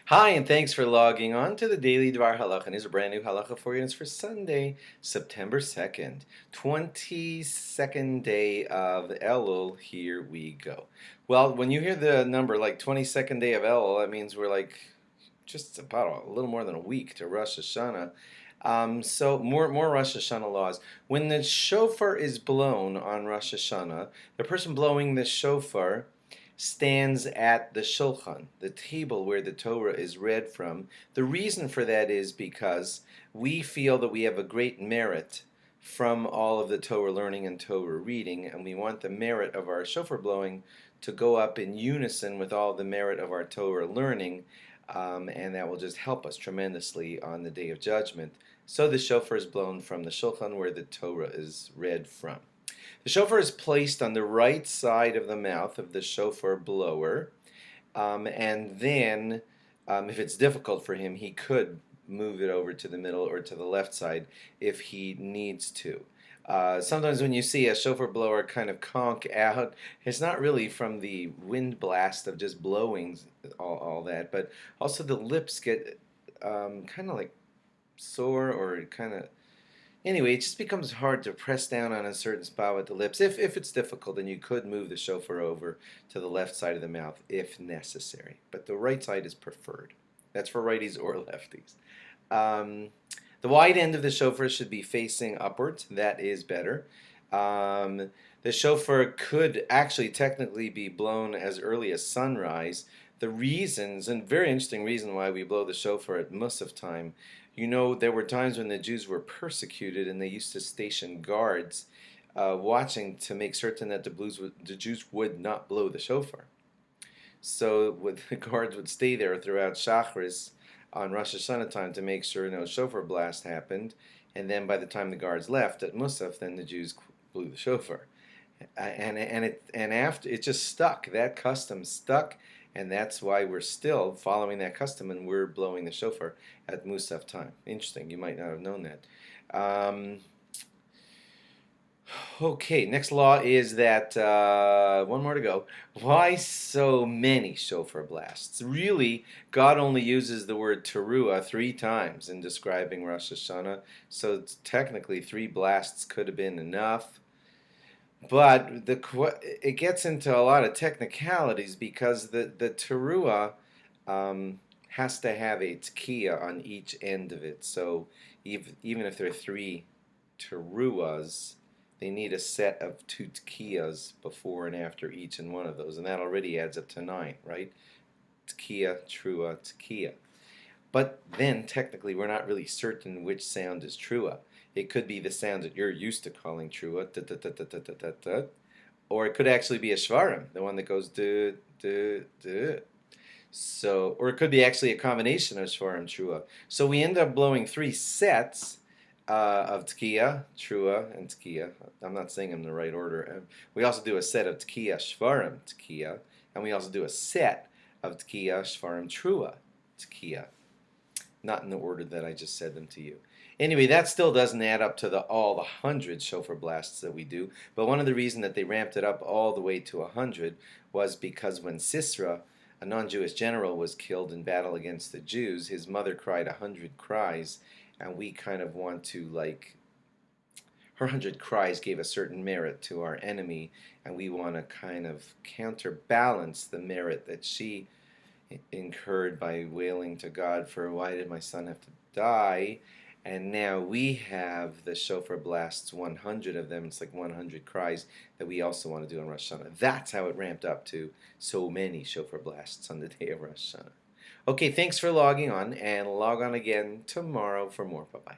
Hi, and thanks for logging on to the Daily DVAR HaLacha. And here's a brand new halacha for you. And it's for Sunday, September 2nd, 22nd day of Elul. Here we go. Well, when you hear the number like 22nd day of Elul, that means we're like just about a little more than a week to Rosh Hashanah. So more Rosh Hashanah laws. When the shofar is blown on Rosh Hashanah, the person blowing the shofar stands at the shulchan, the table where the Torah is read from. The reason for that is because we feel that we have a great merit from all of the Torah learning and Torah reading, and we want the merit of our shofar blowing to go up in unison with all the merit of our Torah learning, and that will just help us tremendously on the Day of Judgment. So the shofar is blown from the shulchan where the Torah is read from. The shofar is placed on the right side of the mouth of the shofar blower, and then, if it's difficult for him, he could move it over to the middle or to the left side if he needs to. Sometimes when you see a shofar blower kind of conk out, it's not really from the wind blast of just blowing all that, but also the lips get kind of like sore or kind of. Anyway, it just becomes hard to press down on a certain spot with the lips. If it's difficult, then you could move the shofar over to the left side of the mouth if necessary. But the right side is preferred. That's for righties or lefties. The wide end of the shofar should be facing upwards. That is better. The shofar could actually technically be blown as early as sunrise. The reasons, and very interesting reason why we blow the shofar at Musaf time, there were times when the Jews were persecuted and they used to station guards watching to make certain that the Jews would not blow the shofar. So the guards would stay there throughout Shachris on Rosh Hashanah time to make sure no shofar blast happened, and then by the time the guards left at Musaf, then the Jews blew the shofar. And after it just stuck. That custom stuck, and that's why we're still following that custom, and we're blowing the shofar at Musaf time. Interesting. You might not have known that. Okay, next law is that one more to go. Why so many shofar blasts? Really, God only uses the word teruah 3 times in describing Rosh Hashanah, so technically 3 blasts could have been enough. But it gets into a lot of technicalities because the teruah has to have a tkiya on each end of it. So even if there are 3 teruahs, they need a set of 2 tkiyas before and after each and one of those, and that already adds up to 9, right? Tkiya, teruah, tkiya. But then technically we're not really certain which sound is teruah. It could be the sound that you're used to calling teruah, or it could actually be a shvarim, the one that goes duh, duh, duh. So, or it could be actually a combination of shvarim teruah. So we end up blowing 3 sets of tkiya, teruah, and tkiya. I'm not saying them in the right order. We also do a set of tkiya, shvarim, tkiya, and we also do a set of tkiya, shvarim, teruah, tkiya. Not in the order that I just said them to you. Anyway, that still doesn't add up to all the 100 shofar blasts that we do. But one of the reasons that they ramped it up all the way to 100 was because when Sisera, a non-Jewish general, was killed in battle against the Jews, his mother cried 100 cries, and we kind of want to, like, her 100 cries gave a certain merit to our enemy, and we want to kind of counterbalance the merit that she incurred by wailing to God for, why did my son have to die? And now we have the shofar blasts, 100 of them. It's like 100 cries that we also want to do on Rosh Hashanah. That's how it ramped up to so many shofar blasts on the day of Rosh Hashanah. Okay, thanks for logging on, and log on again tomorrow for more. Bye-bye.